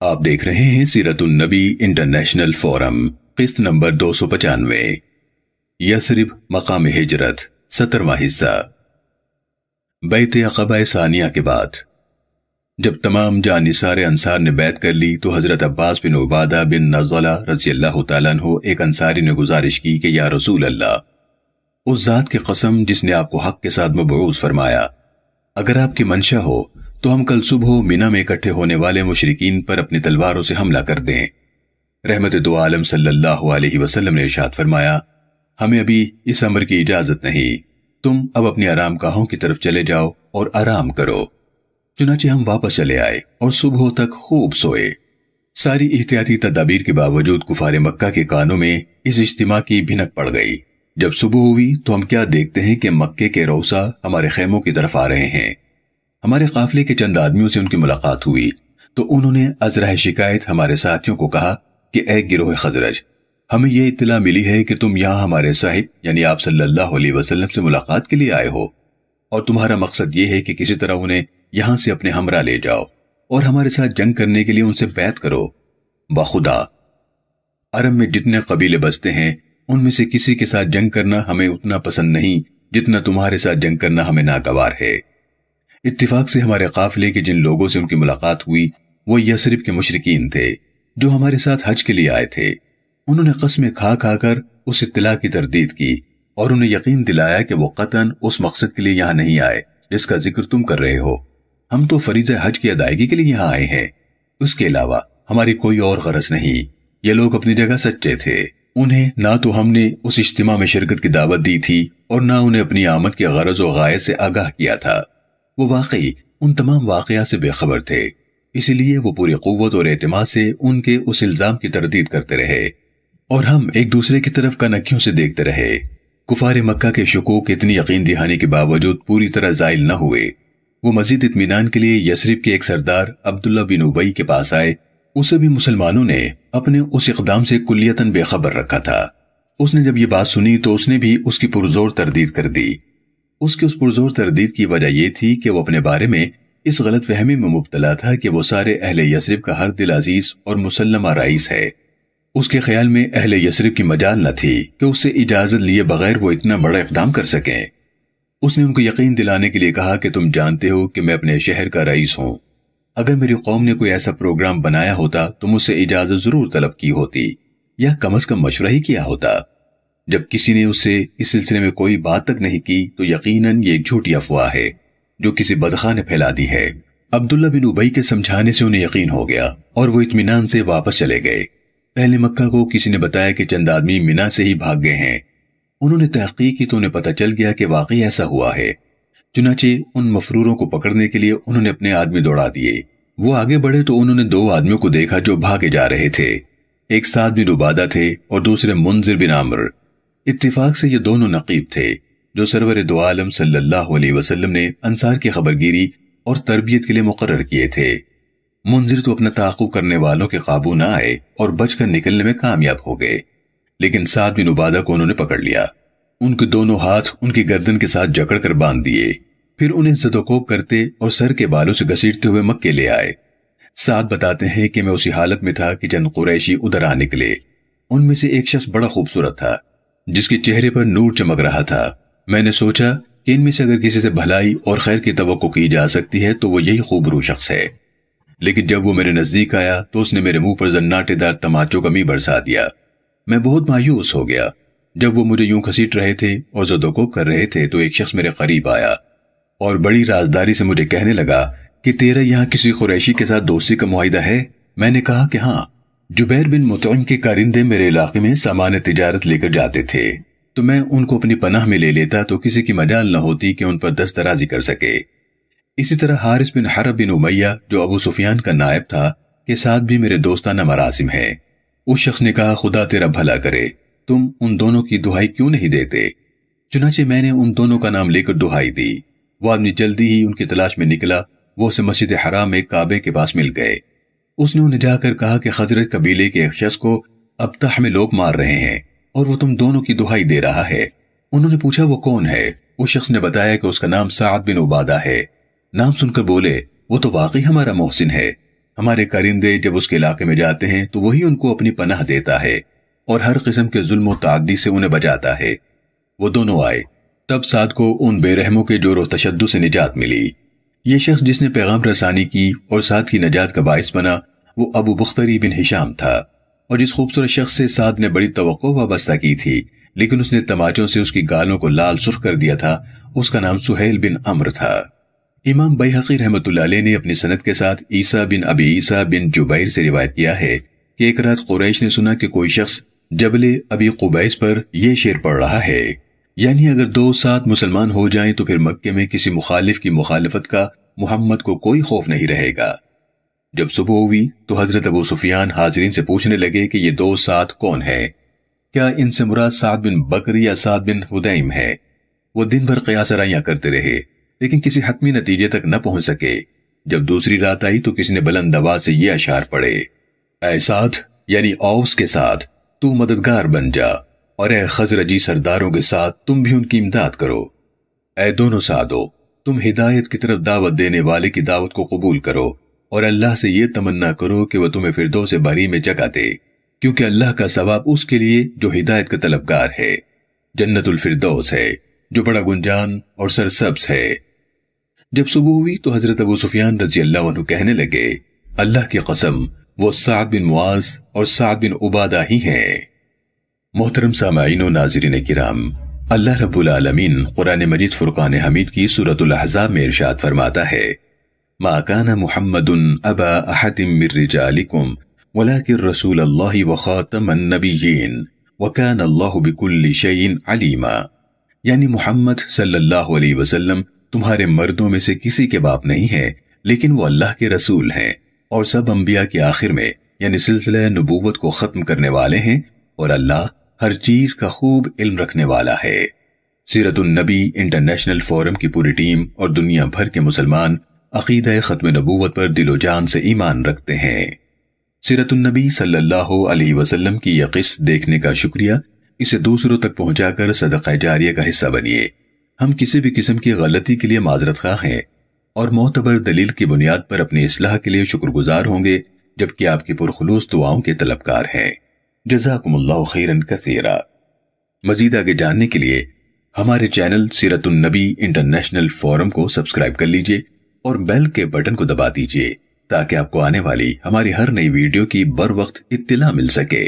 آپ دیکھ رہے ہیں سیرت النبی انٹرنیشنل فورم، قسط نمبر 295، یثرب مقام ہجرت، 17واں حصہ۔ بیعت عقبہ ثانیہ کے بعد جب تمام جانثار انصار نے بیعت کر لی تو حضرت عباس بن عبادہ بن نضلہ رضی اللہ تعالیٰ عنہ ایک انصاری نے گزارش کی کہ یا رسول اللہ، اس ذات کی قسم جس نے آپ کو حق کے ساتھ مبعوث فرمایا، اگر آپ کی منشا ہو تو ہم کل صبح مینا میں اکٹھے ہونے والے مشرکین پر اپنی تلواروں سے حملہ کر دیں۔ رحمت دو عالم صلی اللہ علیہ وسلم نے ارشاد فرمایا، ہمیں ابھی اس امر کی اجازت نہیں، تم اب اپنی آرام گاہوں کی طرف چلے جاؤ اور آرام کرو۔ چنانچہ ہم واپس چلے آئے اور صبح تک خوب سوئے۔ ساری احتیاطی تدابیر کے باوجود کفار مکہ کے کانوں میں اس اجتماع کی بھنک پڑ گئی۔ جب صبح ہوئی تو ہم کیا دیکھتے ہیں کہ مکے کے روسا ہمارے خیموں کی طرف آ رہے ہیں۔ ہمارے قافلے کے چند آدمیوں سے ان کی ملاقات ہوئی تو انہوں نے ازرہ شکایت ہمارے ساتھیوں کو کہا کہ اے گروہ خزرج، ہمیں یہ اطلاع ملی ہے کہ تم یہاں ہمارے صاحب یعنی آپ صلی اللہ علیہ وسلم سے ملاقات کے لیے آئے ہو، اور تمہارا مقصد یہ ہے کہ کسی طرح انہیں یہاں سے اپنے ہمراہ لے جاؤ اور ہمارے ساتھ جنگ کرنے کے لیے ان سے بیعت کرو۔ بخدا عرب میں جتنے قبیلے بستے ہیں ان میں سے کسی کے ساتھ جنگ کرنا ہمیں اتنا پسند نہیں جتنا تمہارے ساتھ جنگ کرنا ہمیں ناگوار ہے۔ اتفاق سے ہمارے قافلے کے جن لوگوں سے ان کی ملاقات ہوئی وہ یثرب کے مشرکین تھے جو ہمارے ساتھ حج کے لیے آئے تھے۔ انہوں نے قسمیں کھا کھا کر اس اطلاع کی تردید کی اور انہیں یقین دلایا کہ وہ قطعاً اس مقصد کے لیے یہاں نہیں آئے جس کا ذکر تم کر رہے ہو۔ ہم تو فریضہ حج کی ادائیگی کے لیے یہاں آئے ہیں، اس کے علاوہ ہماری کوئی اور غرض نہیں۔ یہ لوگ اپنی جگہ سچے تھے، انہیں نہ تو ہم نے اس اجتماع میں شرکت کی دعوت دی تھی اور نہ انہیں اپنی آمد کے غرض و غایت سے آگاہ کیا تھا۔ وہ واقعی ان تمام واقعات سے بے خبر تھے، اس لیے وہ پوری قوت اور اعتماد سے ان کے اس الزام کی تردید کرتے رہے اور ہم ایک دوسرے کی طرف کنکھیوں سے دیکھتے رہے۔ کفار مکہ کے شکوک اتنی یقین دہانی کے باوجود پوری طرح زائل نہ ہوئے۔ وہ مزید اطمینان کے لیے یثرب کے ایک سردار عبداللہ بن ابی کے پاس آئے۔ اسے بھی مسلمانوں نے اپنے اس اقدام سے کلیتاً بے خبر رکھا تھا۔ اس نے جب یہ بات سنی تو اس نے بھی اس کی پرزور تردید کر دی۔ اس کی اس پرزور تردید کی وجہ یہ تھی کہ وہ اپنے بارے میں اس غلط فہمی میں مبتلا تھا کہ وہ سارے اہل یثرب کا ہر دل عزیز اور مسلمہ رئیس ہے۔ اس کے خیال میں اہل یثرب کی مجال نہ تھی کہ اس سے اجازت لیے بغیر وہ اتنا بڑا اقدام کر سکیں۔ اس نے ان کو یقین دلانے کے لیے کہا کہ تم جانتے ہو کہ میں اپنے شہر کا رئیس ہوں، اگر میری قوم نے کوئی ایسا پروگرام بنایا ہوتا تو مجھ سے اجازت ضرور طلب کی ہوتی یا کم از کم مشورہ ہی کیا ہوتا۔ جب کسی نے اس سے اس سلسلے میں کوئی بات تک نہیں کی تو یقیناً یہ ایک جھوٹی افواہ ہے جو کسی بدخواہ نے پھیلا دی ہے۔ عبداللہ بن ابی کے سمجھانے سے انہیں یقین ہو گیا اور وہ اطمینان سے واپس چلے گئے۔ اہل مکہ کو کسی نے بتایا کہ چند آدمی مینا سے ہی بھاگ گئے ہیں۔ انہوں نے تحقیق کی تو انہیں پتہ چل گیا کہ واقعی ایسا ہوا ہے۔ چنانچہ ان مفروروں کو پکڑنے کے لیے انہوں نے اپنے آدمی دوڑا دیے۔ وہ آگے بڑھے تو انہوں نے دو آدمیوں کو دیکھا جو بھاگے جا رہے تھے، ایک سعد بن عبادہ تھے اور دوسرے منذر بن عمرو۔ اتفاق سے یہ دونوں نقیب تھے جو سرور دو عالم صلی اللہ علیہ وسلم نے انصار کی خبرگیری اور تربیت کے لیے مقرر کیے تھے۔ منذر تو اپنا تعاقب کرنے والوں کے قابو نہ آئے اور بچ کر نکلنے میں کامیاب ہو گئے، لیکن سعد بن عبادہ کو انہوں نے پکڑ لیا۔ ان کے دونوں ہاتھ ان کی گردن کے ساتھ جکڑ کر باندھ دیے، پھر انہیں زدوکوب کرتے اور سر کے بالوں سے گھسیٹتے ہوئے مکے لے آئے۔ سعد بتاتے ہیں کہ میں اسی حالت میں تھا کہ چند قریشی ادھر آ نکلے۔ ان میں سے ایک شخص بڑا خوبصورت تھا جس کے چہرے پر نور چمک رہا تھا۔ میں نے سوچا کہ ان میں سے اگر کسی سے بھلائی اور خیر کی توقع کی جا سکتی ہے تو وہ یہی خوبرو شخص ہے، لیکن جب وہ میرے نزدیک آیا تو اس نے میرے منہ پر زناٹے دار تماچوں کا می برسا دیا۔ میں بہت مایوس ہو گیا۔ جب وہ مجھے یوں گھسیٹ رہے تھے اور زدوکوب کر رہے تھے تو ایک شخص میرے قریب آیا اور بڑی رازداری سے مجھے کہنے لگا کہ تیرا یہاں کسی قریشی کے ساتھ دوستی کا معاہدہ ہے؟ میں نے کہا کہ ہاں، جبیر بن مطعم کے کارندے میرے علاقے میں سامان تجارت لے کر جاتے تھے تو میں ان کو اپنی پناہ میں لے لیتا تو کسی کی مجال نہ ہوتی کہ ان پر دست درازی کر سکے۔ اسی طرح حارث بن حرب بن امیہ جو ابو سفیان کا نائب تھا کے ساتھ بھی میرے دوستانہ مراسم ہیں۔ اس شخص نے کہا خدا تیرا بھلا کرے، تم ان دونوں کی دہائی کیوں نہیں دیتے؟ چنانچہ میں نے ان دونوں کا نام لے کر دہائی دی۔ وہ آدمی جلدی ہی ان کی تلاش میں نکلا۔ وہ اسے مسجد حرام میں کعبے کے پاس مل گئے۔ اس نے انہیں جا کر کہا کہ خزرج قبیلے کے ایک شخص کو ابتح میں لوگ مار رہے ہیں اور وہ تم دونوں کی دہائی دے رہا ہے۔ انہوں نے پوچھا وہ کون ہے؟ اس شخص نے بتایا کہ اس کا نام سعد بن عبادہ ہے۔ نام سن کر بولے وہ تو واقعی ہمارا محسن ہے، ہمارے کرندے جب اس کے علاقے میں جاتے ہیں تو وہی ان کو اپنی پناہ دیتا ہے اور ہر قسم کے ظلم و تعدی سے انہیں بچاتا ہے۔ وہ دونوں آئے، تب سعد کو ان بے رحموں کے جور و تشدد سے نجات ملی۔ یہ شخص جس نے پیغام رسانی کی اور سعد کی نجات کا باعث بنا وہ ابو بختری بن ہشام تھا، اور جس خوبصورت شخص سے سعد نے بڑی توقع وابستہ کی تھی لیکن اس نے تماچوں سے اس کی گالوں کو لال سرخ کر دیا تھا، اس کا نام سہیل بن عمرو تھا۔ امام بیہقی رحمۃ اللہ علیہ نے اپنی سند کے ساتھ عیسیٰ بن ابی عیسیٰ بن جبیر سے روایت کیا ہے کہ ایک رات قریش نے سنا کہ کوئی شخص جبل ابی قبیس پر یہ شعر پڑھ رہا ہے، یعنی اگر 2 ساتھ مسلمان ہو جائیں تو پھر مکے میں کسی مخالف کی مخالفت کا محمد کو کوئی خوف نہیں رہے گا۔ جب صبح ہوئی تو حضرت ابو سفیان حاضرین سے پوچھنے لگے کہ یہ 2 ساتھ کون ہے؟ کیا ان سے مراد سعد بن بکر یا سعد بن حدیم ہے؟ وہ دن بھر قیاس آرائیاں کرتے رہے لیکن کسی حتمی نتیجے تک نہ پہنچ سکے۔ جب دوسری رات آئی تو کسی نے بلند آواز سے یہ اشعار پڑھے، اے سعد یعنی اوس کے ساتھ تو مددگار بن جا، اور اے خزرجی سرداروں کے ساتھ تم بھی ان کی امداد کرو۔ اے دونوں سعدو، تم ہدایت کی طرف دعوت دینے والے کی دعوت کو قبول کرو اور اللہ سے یہ تمنا کرو کہ وہ تمہیں فردوس بری میں جگہ دے، کیونکہ اللہ کا ثواب اس کے لیے جو ہدایت کا طلبگار ہے۔ جنت الفردوس ہے جو بڑا گنجان اور سرسبز ہے۔ جب صبح ہوئی تو حضرت ابو سفیان رضی اللہ عنہ کہنے لگے، اللہ کی قسم وہ سعد بن معاذ اور سعد بن عبادہ ہی ہیں۔ محترم سامعین و ناظرین کرام، اللہ رب العالمین قرآن مجید فرقان حمید کی سورۃ الاحزاب میں ارشاد فرماتا ہے، ما کان محمد ابا احد من رجالکم ولکن رسول اللہ وخاتم النبیین وکان اللہ بکل شیء علیما، یعنی محمد صلی اللہ علیہ وسلم تمہارے مردوں میں سے کسی کے باپ نہیں ہے لیکن وہ اللہ کے رسول ہیں اور سب انبیاء کے آخر میں یعنی سلسلہ نبوت کو ختم کرنے والے ہیں، اور اللہ ہر چیز کا خوب علم رکھنے والا ہے۔ سیرت النبی انٹرنیشنل فورم کی پوری ٹیم اور دنیا بھر کے مسلمان عقیدہ ختم نبوت پر دل و جان سے ایمان رکھتے ہیں۔ سیرت النبی صلی اللہ علیہ وسلم کی یہ قصہ دیکھنے کا شکریہ، اسے دوسروں تک پہنچا کر صدقہ جاریہ کا حصہ بنیے۔ ہم کسی بھی قسم کی غلطی کے لیے معذرت خواہ ہیں اور معتبر دلیل کی بنیاد پر اپنی اصلاح کے لیے شکر گزار ہوں گے، جبکہ آپ کی پرخلوص دعاؤں کے طلبکار ہیں۔ جزاکم اللہ خیرا کثیرا۔ مزید آگے جاننے کے لیے ہمارے چینل سیرت النبی انٹرنیشنل فورم کو سبسکرائب کر لیجئے اور بیل کے بٹن کو دبا دیجئے تاکہ آپ کو آنے والی ہماری ہر نئی ویڈیو کی بر وقت اطلاع مل سکے۔